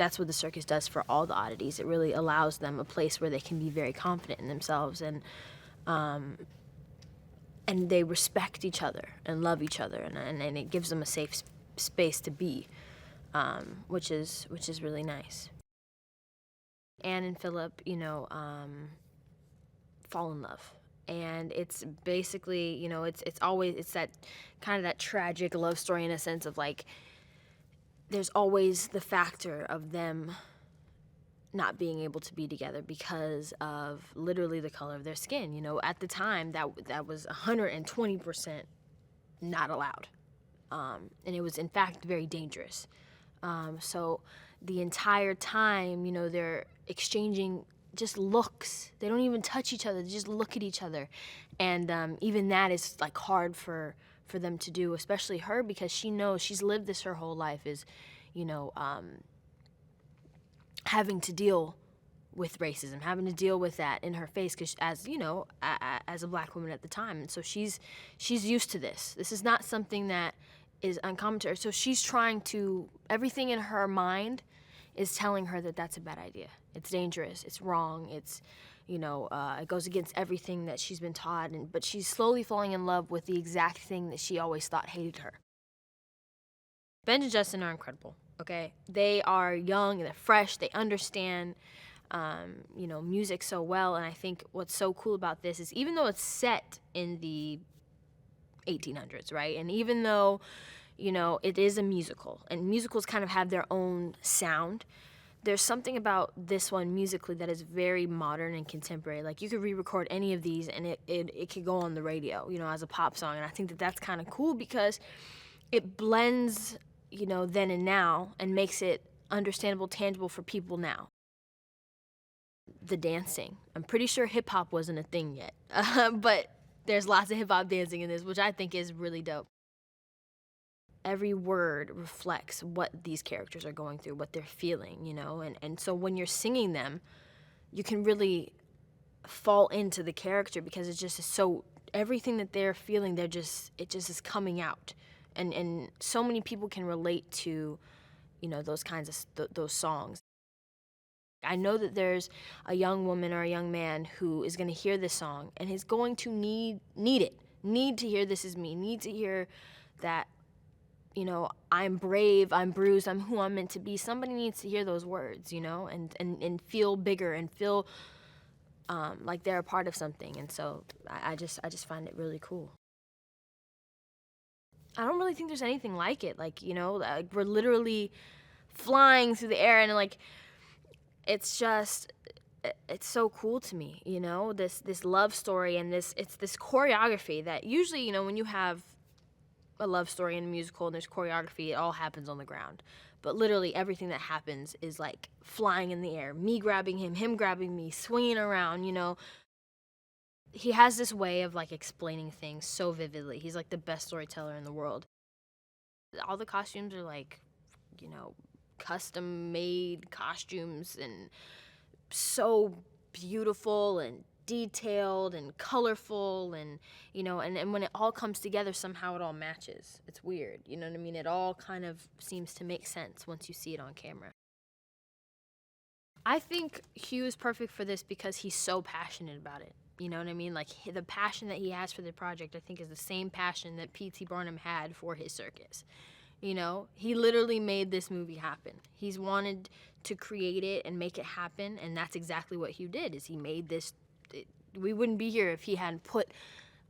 that's what the circus does for all the oddities. It really allows them a place where they can be very confident in themselves, and they respect each other and love each other, and it gives them a safe space to be, which is really nice. Anne and Philip, fall in love. And it's basically, it's that kind of that tragic love story in a sense of like, there's always the factor of them not being able to be together because of literally the color of their skin. At the time, that was 120% not allowed. And it was, in fact, very dangerous. So the entire time, they're exchanging just looks. They don't even touch each other. They just look at each other. And even that is like hard for them to do, especially her, because she knows she's lived this her whole life, is, having to deal with racism, having to deal with that in her face, because as a black woman at the time, and so she's used to this. This is not something that is uncommon to her. So she's trying to, everything in her mind is telling her that that's a bad idea. It's dangerous. It's wrong. It's, it goes against everything that she's been taught. But she's slowly falling in love with the exact thing that she always thought hated her. Ben and Justin are incredible. Okay, they are young and they're fresh. They understand, music so well. And I think what's so cool about this is, even though it's set in the 1800s, right? And even though, it is a musical, and musicals kind of have their own sound, there's something about this one musically that is very modern and contemporary. Like, you could re-record any of these and it could go on the radio, as a pop song. And I think that that's kind of cool because it blends, then and now, and makes it understandable, tangible for people now. The dancing. I'm pretty sure hip-hop wasn't a thing yet, but there's lots of hip-hop dancing in this, which I think is really dope. Every word reflects what these characters are going through, what they're feeling, and so when you're singing them, you can really fall into the character because it's just so, everything that they're feeling, it just is coming out. And so many people can relate to, those kinds of, those songs. I know that there's a young woman or a young man who is going to hear this song and is going to need to hear "This Is Me," need to hear that, I'm brave, I'm bruised, I'm who I'm meant to be. Somebody needs to hear those words, and feel bigger and feel like they're a part of something. And so I just find it really cool. I don't really think there's anything like it. Like, like we're literally flying through the air, and like, it's so cool to me, this love story, and it's this choreography that usually, when you have a love story in a musical and there's choreography, it all happens on the ground. But literally everything that happens is like flying in the air, me grabbing him grabbing me, swinging around, He has this way of like explaining things so vividly. He's like the best storyteller in the world. All the costumes are like, custom made costumes, and so beautiful and detailed and colorful, and and when it all comes together, somehow it all matches. It's weird, you know what I mean? It all kind of seems to make sense once you see it on camera. I think Hugh is perfect for this because he's so passionate about it. You know what I mean? Like, the passion that he has for the project, I think, is the same passion that P.T. Barnum had for his circus. He literally made this movie happen. He's wanted to create it and make it happen, and that's exactly what Hugh did, is he made this. We wouldn't be here if he hadn't put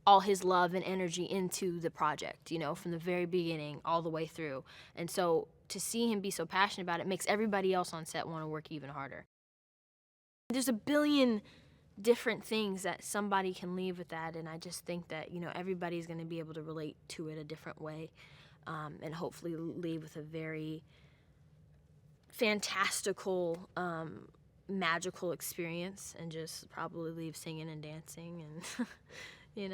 all his love and energy into the project, from the very beginning all the way through. And so to see him be so passionate about it makes everybody else on set want to work even harder. There's a billion different things that somebody can leave with that, and I just think that, everybody's going to be able to relate to it a different way. And hopefully leave with a very fantastical, magical experience, and just probably leave singing and dancing and,